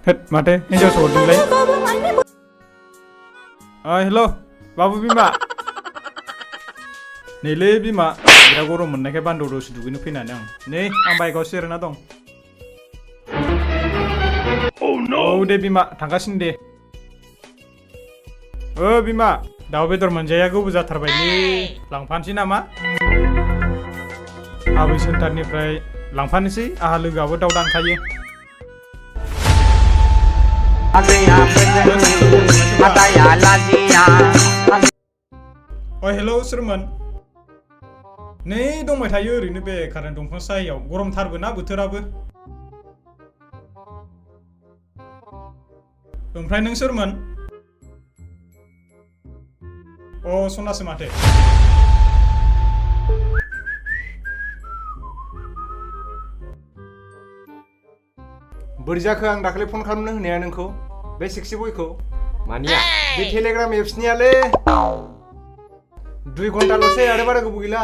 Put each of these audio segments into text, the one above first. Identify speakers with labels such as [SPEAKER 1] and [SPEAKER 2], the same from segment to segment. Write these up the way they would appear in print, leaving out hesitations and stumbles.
[SPEAKER 1] Hết mate हिन्जाव सोहरदोंलै हेल' बाबु बिमा नैलै बिमा बिराद गरम मोननायखाय बान्दोआव दसे दुगैनो फैनानै आं नै आं बाइकआव जिरायना दं औ दे बिमा थांगासिनो दे बिमा दाउ बेदर मोनजाया गोबाव जाथारबायलै लांफानोसै नामा आबै सेन्टारनिफ्राय लांफानोसै आहा लोगोआबो दाउ दानखायो हेलौ सोरमोन नै दंबाय थायो ओरैनो बेखारनो दंफां सायायाव गरमथारबो ना बोथोराबो ओमफ्राय नों सोरमोन सनासो माथो बोरै जाखो आं दाखालि फन खालामनो होनाया नोंखौ बे सेक्सि बयखौ मानिया बे टेलिग्राम एप्सनियालै 2 घन्टाल'सै आरो बारा गोबाव गैला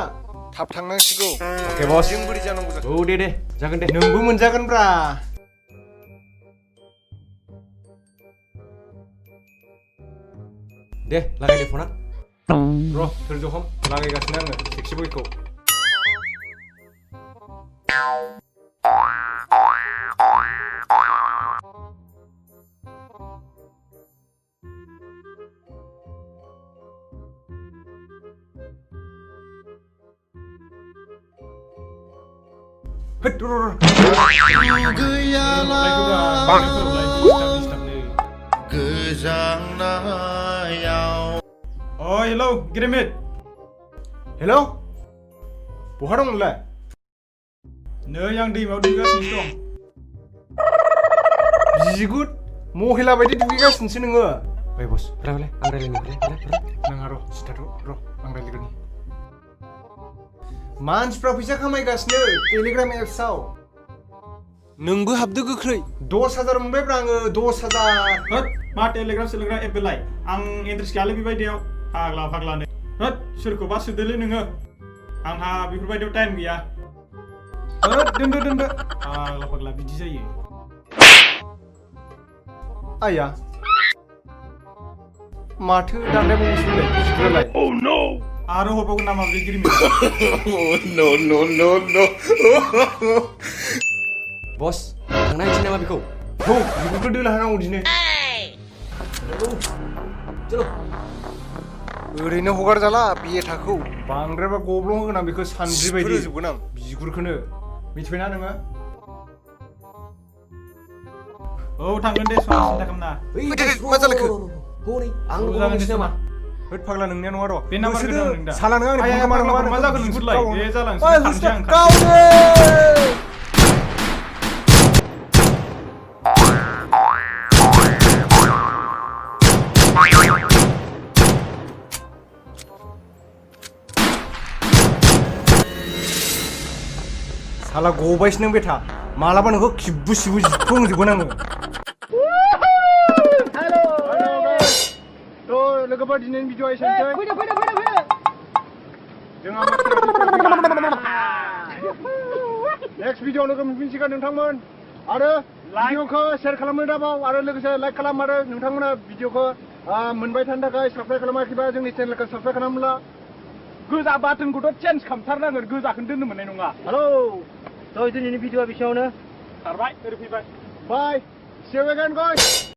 [SPEAKER 1] थाब थांनांसिगौ अके बस जों बोरै जानांगौ जाखो दे जागोन दे नोंबो मोनजागोनब्रा दे लागाय दे फना र' धोर्ज हम लागायगासिनो आङो सेक्सि बयखौ हेलौ गेरेमेट हेलौ बहा दं नोंलाय नै आं दैमायाव दुगैगासिनो दं बिगुद महिला बायदि दुगैगासिनोसो नोङो ओइ बस फैलाय आं रायलायनो नोंहा र' सिथाथ' र' आं रायलायग्रोनि मानसिफ्रा फैसा खामायगासिनो टेलिग्राम एप्सआव नोंबो हाबदो गोख्रै 10,000 मोनबायब्रा आङो 10,000 होद मा टेलिग्राम एप बेलाय आं इन्ट्रेस्ट गैयालै बेबायदियाव फाग्लानो होद सोरखौबा सोदोलै नोङो आंहा बेफोरबायदियाव टाइम गैया होद दोनदो फाग्ला बिदि जायो आया माथो दाननाय बावसोलाय बिदिलाय आरो हरबावगोन नामा बे गिरिमेट बस थांना होनोसै नामा बेखौ बेखौ दोला होनांगौ दिनै ओरैनो हगार जाला बे थाखौ बांद्रायबा गब्लं होगोन आं बेखौ सानद्रि बायदि फोजोबगोन आं बिगुरखौनो मिथिबायना नोङो थांगोन दे सिन्था खालामना मा जालायखो हनै आं जागोन दे नामा होद फाग्ला नोंनिया नङा र' बे नाम्बारखौ दं नों दा साला नों आंनि फनखौ मा जागोन नोंसोरलाय बे जालांसै थांसै आं साला गबायसो नों बेथा मालाबा नोंखौ खिबु सिबु जिफ्लंजोबगोन आङो लोगोफोर दिनैनि भिडिअ एसेनोसै जोंहा नेक्स्ट भिडिअ लोगो मोनफिनसिगोन नोंथांमोन आरो भिडिअखौ शेयार खालामनो दाबाव आरो लोगोसे लाइक खालाम आरो नोंथांमोना भिडिअखौ मोनबाय थानो थाखाय साबस्क्राइब खालामाखैबा जोंनि चेनेलखौ साबस्क्राइब खालामब्ला गोजा बाटोनखौथ' चेन्ज खालामथारनांगोन गोजाखौनो दोननो मोननाय नङा हेलौ दिनैनि भिडिअआ बेसेयावनो खारबाय ओरै फैबाय बाय see you again guys